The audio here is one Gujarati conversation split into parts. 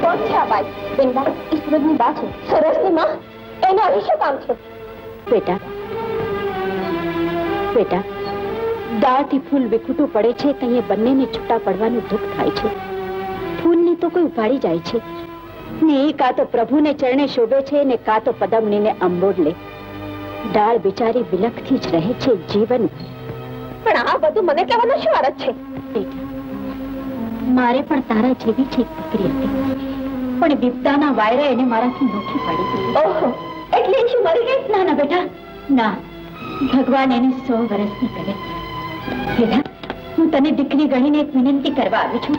કોણ છે આ બાઈ? બેનબા, એ સુરજની બા છે. સુરજની માં? એને અહીં શું કામ છે? બેટા બેટા, દાળથી ફૂલ વિખૂટું પડે છે તો એ બંનેને છૂટા પડવાનું દુઃખ થાય છે. ફૂલને તો કોઈ ઉપાડી જાય છે ને એ કાં તો પ્રભુને ચરણે શોભે છે ને કાં તો પદમનીને અંબોડ લે. દાળ બિચારી વિલખથી જ રહે છે જીવન. પણ આ બધું મને કહેવાનો શું અર્થ છે? મારે પણ તારા જેવી છે દીકરી હતી, પણ વિપદાના વાયરા એને મારાથી નોખી પાડી દીધી. ઓહો, એટલે શું મરી ગઈ? ના ના બેટા, ના. ભગવાન એને 100 વર્ષની કરે. બેટા, હું તને દીકરી ગણીને એક વિનંતી કરવા આવી છું.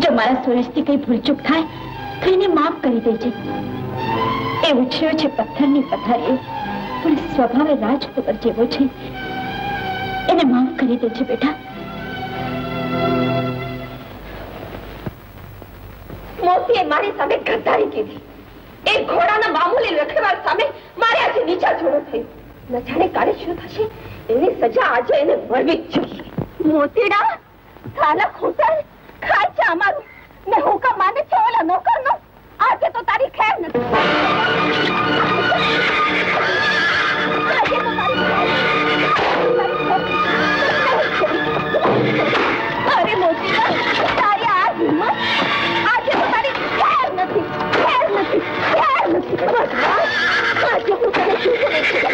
જો મારા સુરજથી કઈ ભૂલચૂક થાય તો એને માફ કરી દેજે. એ ઉછર્યો છે પથ્થરની પથારીએ, પણ સ્વભાવે રાજકુંવર જેવો છે. એને માફ કરી દેજે બેટા. મોતીએ મારી સામે ગદ્દારી કીધી. એ ઘોડાના મામૂલી રખેવાળ સામે મારે આજે નીચા જોડો થયું. ન જાણે કાલે શું થશે, એની સજા આજે એને મળવી જ જોઈએ. મોતીડા, સાલા ખોટા ખાય છે અમારું ને હુકમ માને છે ઓલા નોકરનો. આજે તો તારી ખેર નથી. આજે તો તારી અરે મોતીડા, તારી આ હિંમત! આજે તો તારી ખેર નથી, ખેર નથી, ખેર નથી. આજે હું તને શું કરું છું?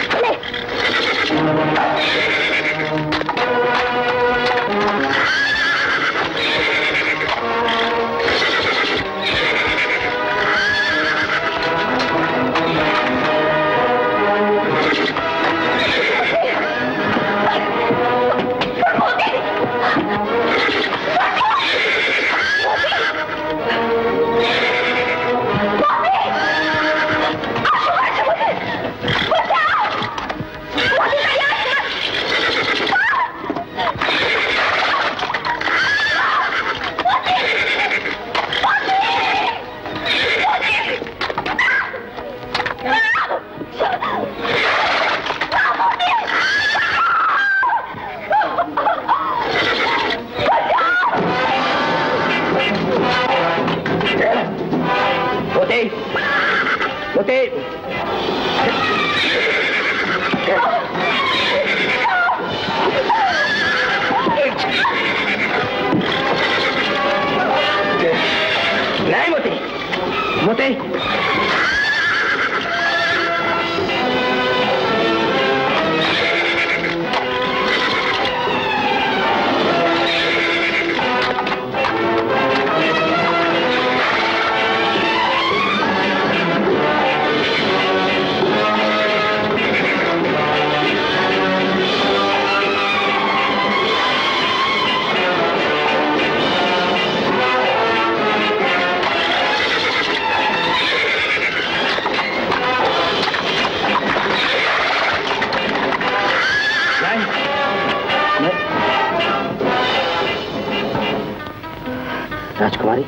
રાજકુમારી,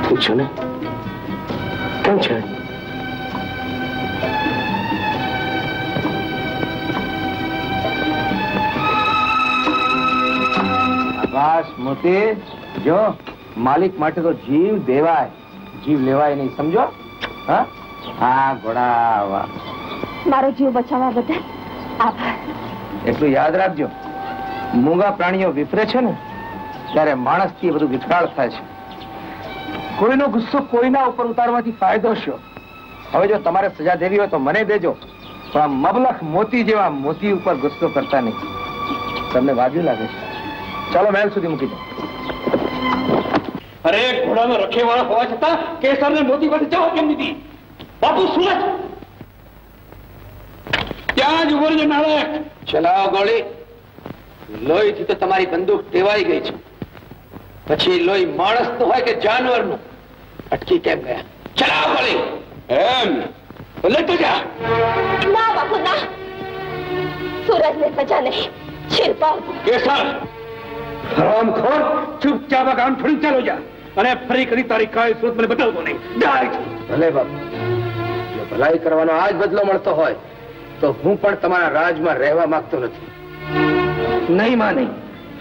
ઠીક છો ને? કેમ છે? બસ મોતી, જો માલિક માટે તો જીવ દેવાય, જીવ લેવાય નહીં, સમજો? હા હા ઘોડા, મારો જીવ બચાવવા બદલ આભાર. એટલું યાદ રાખજો, મૂંગા પ્રાણીઓ વિફરે છે ને ત્યારે માણસ થી બધું વિફરાળ થાય છે. કોઈનો ગુસ્સો કોઈના ઉપર ઉતારવાથી ફાયદો શું? હવે જો તમારે સજા દેવી હોય તો મને દેજો, પણ આ મબલખ મોતી જેવા મોતી ઉપર ગુસ્સો કરતા નહીં. તમને વાજ્યું લાગે છે? ચાલો મહેલ સુધી મૂકી દો. અરે ઘોડાનો રખેવાળો હોવા છતાં કેસરને મોતી પાસે જવા કેમ દીધી? બાપુ સુરજ ત્યાં જ ઉભો રહેજો નાળક. ચલાવો ગોળી. લોહીથી તો તમારી બંદૂક ટેવાઈ ગઈ છે, પછી લોહી માણસનું હોય કે જાનવરનું? અટકી કેમ ગયા? ચલાવો ગોળી. એમ લેતો જા. ના બાપુ ના, સૂરજને સજા નહીં, શિલ્પા. કેસર હરામખોર, ચૂપચાપ આ કામ છોડી ચાલો જા, અને ફરી કરી તારી કાય સુરત મને બતાવતો નહીં. ભલે બાપુ, જો ભલાઈ કરવાનો આજ બદલો મળતો હોય તો હું પણ તમારા રાજમાં રહેવા માંગતો નથી. નહીં માં નહીં,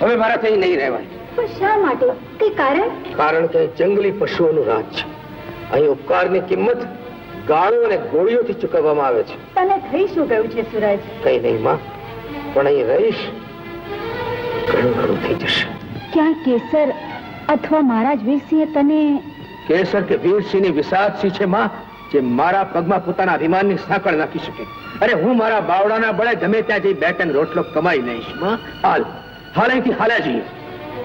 હવે મારાથી નહીં રહેવાય. પણ શા માટે? કઈ કારણ? કારણ કે જંગલી પશુઓનું રાજ છે. અહીં ઉપકારની કિંમત ગાળો અને ગોળીઓથી ચૂકવવામાં આવે છે. તને થઈ શું ગયું છે સૂરજ? કઈ નહીં માં, પણ અહીં રહીશ ઘણું ઘણું થઈ જશે. ક્યાં કેસર અથવા મહારાજ વીરસિંહે તને? કેસર કે વીરસિંહની વિષાદસિંહ છે માં, જે મારા પગમાં પોતાના અભિમાનની સાંકળ નાખી શકે. અરે હું મારા બાવડાના બળે ગમે ત્યાં જઈ 2 ટન રોટલો કમાઈ લઈશ માં. હાલ અહીંથી હાલ્યા જઈએ.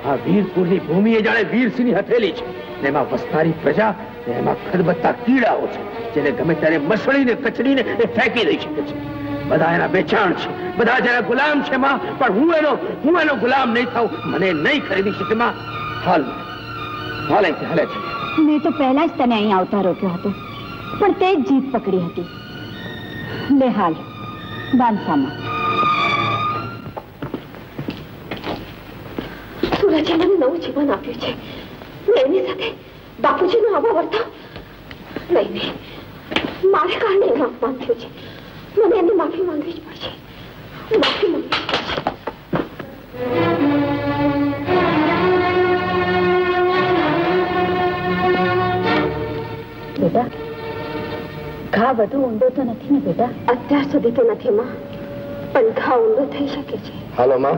આ વીરપુરની ભૂમિ એ જાણે વીરસિંહની હથેલી છે. એમાં વસનારી પ્રજા, એમાં ખદબદતા કીડાઓ છે, જેને ગમે ત્યારે મસળીને કચડીને એ ફેંકી દઈ શકે છે. બધા એના વેચાણ છે, બધા જેના ગુલામ છે માં, પણ હું એનો ગુલામ નહીં થાઉં. મને નહીં ખરીદી શકે માં. હાલ અહીંથી હાલ્યા જઈએ. મેં તો પહેલા જ તને અહીં આવતા રોક્યો હતો, પણ તે જ જીત પકડી હતી. લે હાલ બાંધસામાં. સૂરજે મને નવું જીવન આપ્યું છે. એની સાથે બાપુજીનો આવો વર્તાવ નહીં. મારે કારણે એનો અપમાન થયું છે. મને એને માફી માંગવી જ પડશે. માફી માંગવી જ પડશે. બેટા, ઘા વધુ ઊંડો તો નથી ને બેટા? અત્યાર સુધી તો નથી માં, પણ ઘા ઊંડો થઈ શકે છે. હાલો માં.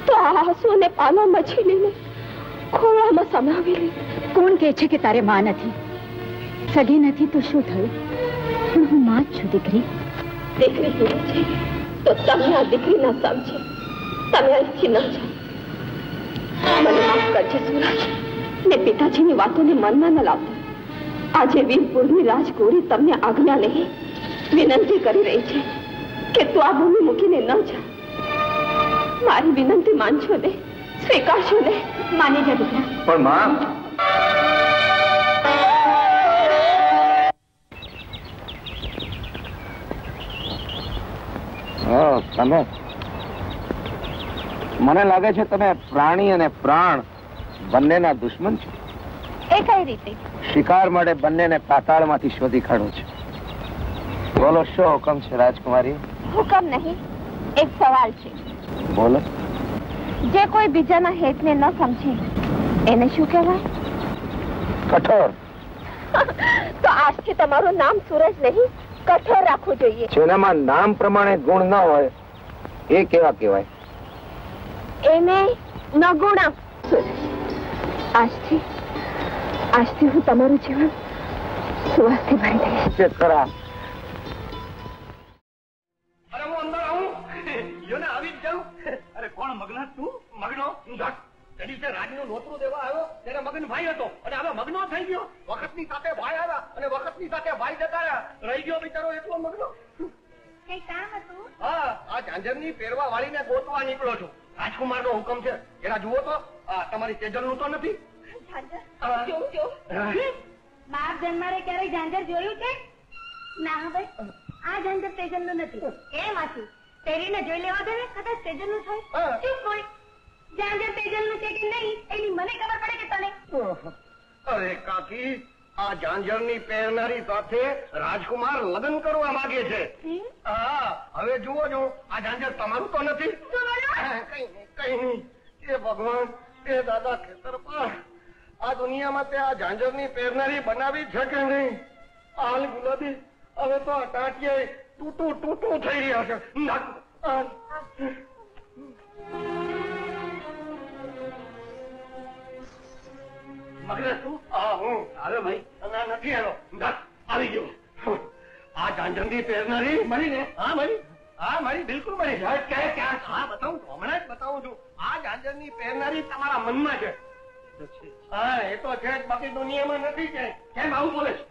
તો આ આંસુઓને પાલામાં છીનીને ખોળામાં સમાવી લે. કોણ કહે છે કે તારે માં નથી? સગી નથી તો શું થયું? પણ હું માં જ છું દીકરી. દીકરી હીરો છે તો તમે આ દીકરી ના સમજે. તમે અહીંથી ન જાઓ. મને માફ કરજે સૂરજ. ને પિતાજીની વાતોને મનમાં ન લાવતા. આજે વીરપુરની રાજગોરી તમને આજ્ઞા નહીં વિનંતી કરી રહી છે કે તું આ ભૂમિ મૂકીને ન જા. મારી વિનંતી માનશો ને? સ્વીકારશો ને? માની જા દીકરા. પણ માં, તમે મને લાગે છે તમે પ્રાણી અને પ્રાણ બંનેના દુશ્મન છો. એ કઈ રીતે? શિકાર માટે બંનેને પાતાળમાંથી શોધી કાઢો છે. બોલો, શું હુકમ છે રાજકુમારી? હુકમ નહીં, એક સવાલ છે. બોલો. જે કોઈ બીજાના હેતને ન સમજે એને શું કહેવાય? કઠોર. તો આજથી તમારું નામ સૂરજ નહીં, કઠોર રાખવું જોઈએ. જેનામાં નામ પ્રમાણે ગુણ ન હોય એ કેવા કહેવાય? એને નગુણા. આજથી હું તમારું જીવન સુવાસથી ભરી દઈશ. છે ખરા. અરે હું અંદર આવું, યોને આવી જ જાઉં. અરે કોણ મગ્ન? તું મગ્નો? તે રાજનું નોતરું દેવા આવ્યો ત્યારે મગન ભાઈ હતો, અને હવે મગ્નો થઈ ગયો. વખતની સાથે ભાઈ આવ્યા અને વખતની સાથે ભાઈ જતા રહ્યા. રહી ગયો બિચારો એટલો મગ્નો. કઈ કામ હતું? હા, આ ઝાંઝરની પહેરવા વાળીને ગોતવા નીકળો છું. રાજકુમારનો હુકમ છે. એના જુઓ તો તમારી તેજલનું તો નથી. બાપ જન્મારે ક્યારેય ઝાંઝર જોયું છે? ના ભાઈ, આ ઝાંઝર તેજલનું નથી. એમ આથી પહેરીને જોઈ લેવા દે ને, કદાચ તેજલનું થાય. ચૂપ હોય. ઝાંઝર તેજલનું છે કે નહીં એની મને ખબર પડે કે તને? અરે કાકી, આ ઝાંઝરની પહેરનારી સાથે રાજકુમાર લગ્ન કરવા માંગે છે. હા, હવે જુઓ જો, આ ઝાંઝર તમારું તો નથી. કઈ નહીં. એ ભગવાન, એ દાદા ખેતરપા, આ દુનિયામાં તે આ ઝાંઝરની પહેરનારી બનાવી છે કે નહીં? હાલ ગુલાબી, હવે તો આ ટાંટિયા તૂટું થઈ રહ્યા છે. મગર તું? હા, હું આવ્યો ભાઈ. નથી આવ્યો, આવી ગયો. આ ઝાંઝરની પહેરનારી મળી ને? હા મળી. હા મળી, બિલકુલ મળી. ક્યાં? હા, બતાવું છું, હમણાં જ બતાવું છું. આ ઝાંઝરની પહેરનારી તમારા મનમાં છે. હા, એ તો છે જ, બાકી દુનિયામાં નથી છે. કેમ આવું બોલે છે?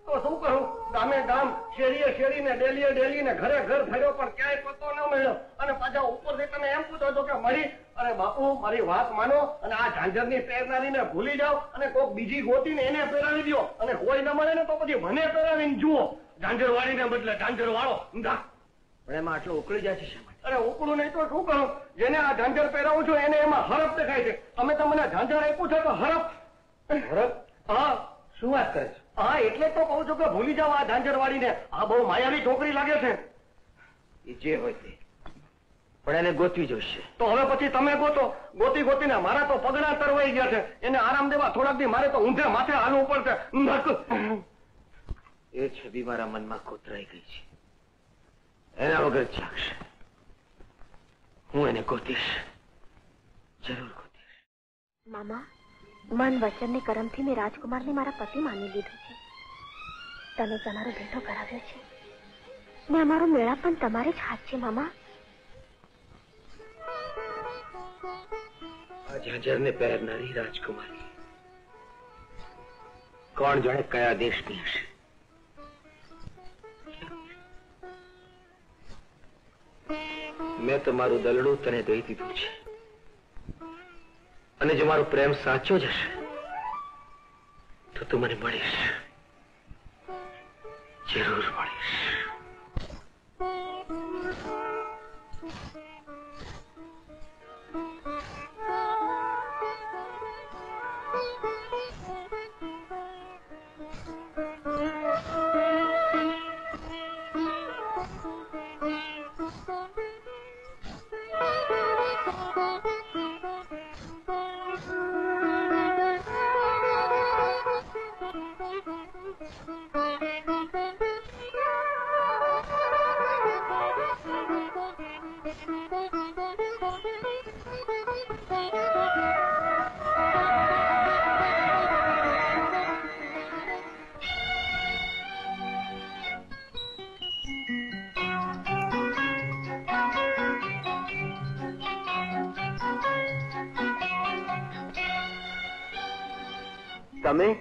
તો શું કરું? ગામે ગામ, શેરીએ ને ડેલીએ ને ઘરે ઘર ફર્યો, પણ ક્યાંય પતો ન મળ્યો. અને પાછા ઉપરથી તમે એમ પૂછો છો કે મળી. અરે બાપુ, મારી વાત માનો અને આ ઝાંઝરની પહેરનારીને ભૂલી જાઓ અને કોઈક બીજી ગોતીને એને પહેરાવી દો. અને કોઈ ન મળે ને તો પછી મને પહેરાવીને જુઓ. ઝાંઝર વાળીને બદલે ઝાંઝર વાળો. પણ એમાં આટલું ઉકળી જાય છે. અરે ઉકળું નહીં તો શું કરું? જેને આ ઝાંઝર પહેરાવું છું એને એમાં હરફ દેખાય છે. તમે તો મને ઝાંઝર આપ્યું છે તો હરફ? હા, શું વાત કરે છે? હા, એટલે તો કહું છું કે ભૂલી જાઓ આ ઝાંઝર વાળીને. આ બહુ માયાવી છોકરી લાગે છે. એ જે હોય તે. પણ એને ગોતવી જોઈશે. તો હવે પછી તમે ગોતીને મારા તો પગડા તરવાઈ ગયા છે. એને આરામ દેવા થોડાક દી મારે તો ઊંધે માથે હાલવું પડશે. એ છબી મારા મનમાં કોતરાઈ ગઈ છે. એના વગર ચાલશે. હું એને ગોતીશ, જરૂર ગોતીશ. મામા, મન વચન ને કરમથી મેં રાજકુમારને મારા પતિ માની લીધું છે. તમે તમારો ભેટો કરાવ્યો છે ને અમારો મેળા પણ તમારે જ હાથ છે. મામા, આ ઝાંઝરને પહેરનારી રાજકુમારી કોણ જાણે કયા દેશની હશે. મેં તો મારું દલડું તને દઈ દીધું છે, અને જો મારો પ્રેમ સાચો જ હશે તો તું મને મળીશ, જરૂર મળીશ.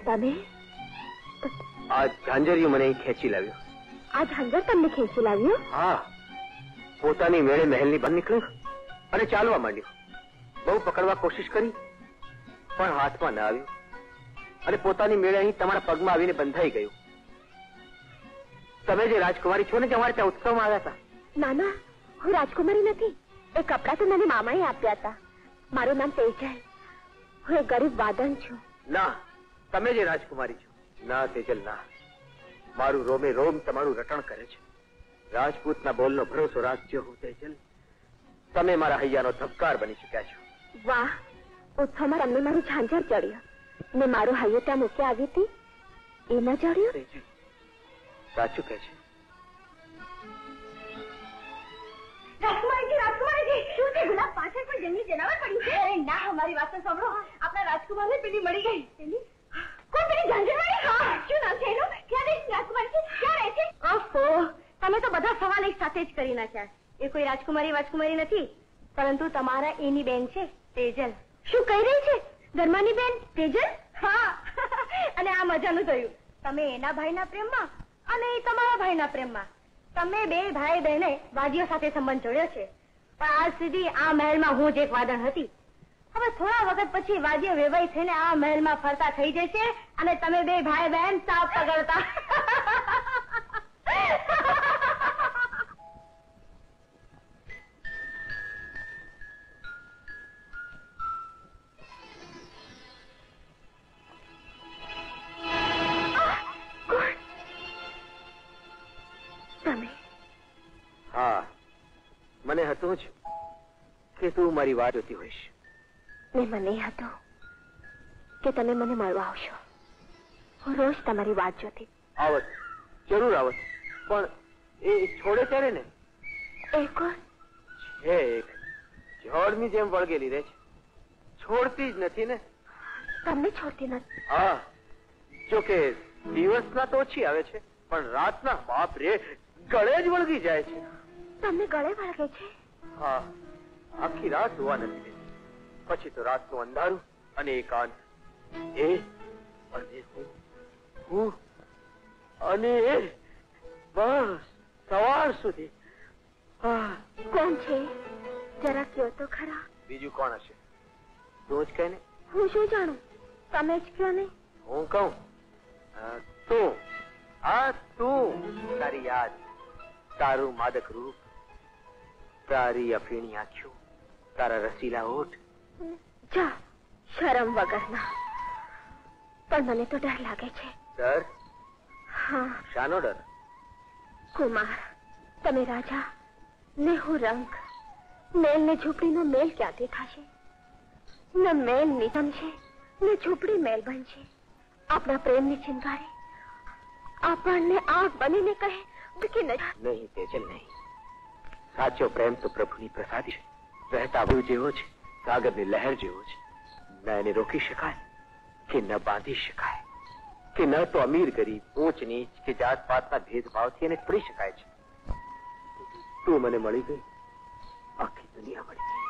તમે આ ઝાંઝરિયું મને ખેંચી લાવ્યો. આ ઝાંઝર તમને ખેંચી લાવ્યો? હા, પોતાની મેળે મહેલની બહાર નીકળ્યો અને ચાલવા માંડ્યો. બહુ પકડવા કોશિશ કરી પણ હાથમાં ના આવ્યું, અને પોતાની મેળે અહીં તમારા પગમાં આવીને બંધાઈ ગયું. તમે જે રાજકુમારી છો ને, જે અમારે ત્યાં ઉત્સવમાં આવ્યા હતા? ના ના, હું રાજકુમારી નથી. એ કપડાં તો મને મામાએ આપ્યા હતા. મારું નામ તેજલ. હું એક ગરીબ વાદન છું. ના, તમે જે રાજકુમારી છો. ના તેજલ, ના. મારું રોમે રોમ તમારું રટણ કરે છે. રાજપૂતના બોલનો ભરોસો રાખજો. હું તેજલ, તમે મારા હૈયાનો ધબકાર બની ચુક્યા છો. વાહ, ઉત્સવમાં તમને મારું ઝાંઝર ચડ્યું ને મારું હૈયું ત્યાં મૂકી આવી હતી એ ન ચડ્યું? તેજલ સાચું કહે છે. રાજકુમારીજી, શું છે? ગુલાબ પાછળ કોઈ જંગલી જનાવર પડ્યું છે? અરે ના, અમારી વાત તો સાંભળો. આપણા રાજકુમારને પેલી મળી ગઈ. કોણ પેલી ઝાંઝરવાળી? હા, શું નામ છે એનું? ક્યાં રહે છે રાજકુમારી? ક્યાં રહે છે? ઓહો, તમે તો બધા સવાલ એક સાથે જ કરી નાખ્યા. એ કોઈ રાજકુમારી નથી, પરંતુ તમારા એની બેન છે તેજલ. શું કહી રહી છે? ધર્માની બેન તેજલ? હા. અને આ મજાનું થયું. તમે એના ભાઈના પ્રેમમાં અને એ તમારા ભાઈના પ્રેમમાં. તમે બે ભાઈ બહેને વાદીઓ સાથે સંબંધ જોડ્યો છે, પણ આજ સુધી આ મહેલમાં હું જ એક વાદણ હતી. હવે થોડા વખત પછી વાદીઓ વેવાઈ થઈને આ મહેલમાં ફરતા થઈ જશે, અને તમે બે ભાઈ બહેન સાપ પકડતા. હા, મને હતું જ કે તું મારી વાત જોતી હોઈશ. ને મને હતું કે તમે મને મળવા આવશો. હું રોજ તમારી વાત જોતી. આવત, જરૂર આવત, પણ એ છોડે ત્યારે ને. એ કોણ છે? એક ઝાડની જેમ વળગેલી રહે છે, છોડતી જ નથી ને. તમને છોડતી નથી? હા, જોકે દિવસના તો ઓછી આવે છે, પણ રાતના બાપ રે ગળે જ વળગી જાય છે. તમને ગળે વળગે છે? હા, આખી રાત જોવા નથી દેતી. પછી તો રાતનું અંધારું અને એકાંત. એ અને હું અને એ બસ સવાર સુધી. કોણ છે? જરા કયો તો ખરા. બીજું કોણ હશે? તું જ કહે ને. હું શું જાણું? તમે જ કયો ને. હું કહું? તું. હા, તું. તારી યાદ, તારું માદક રૂપ, તારી અફીણી આંખો, તારા રસીલા હોઠ. જા, શરમ વગરના. પણ મને તો ડર લાગે છે. ડર? હા. શાનો ડર? કુમાર, તમે રાજા ને હું રંગ. મેલ ને ઝૂંપડીનો મેલ ક્યાંથી થશે? ન મેલ નિગમ છે ને ઝૂંપડી મેલ બનશે. આપણા પ્રેમની ચિંગારી આપણને આગ બનીને કહે કે નહીં તેજલ, નહીં. સાચો પ્રેમ તો પ્રભુની પ્રસાદી છે. વહેતા વાયુ જેવો છે, સાગરની લહેર જેવો છે. ન એને રોકી શકાય કે ન બાંધી શકાય, કે ન તો અમીર ગરીબ, ઊંચ નીચ કે જાત પાતના ભેદભાવથી એને તોડી શકાય છે. તું મને મળી ગઈ, આખી દુનિયા મળી ગઈ.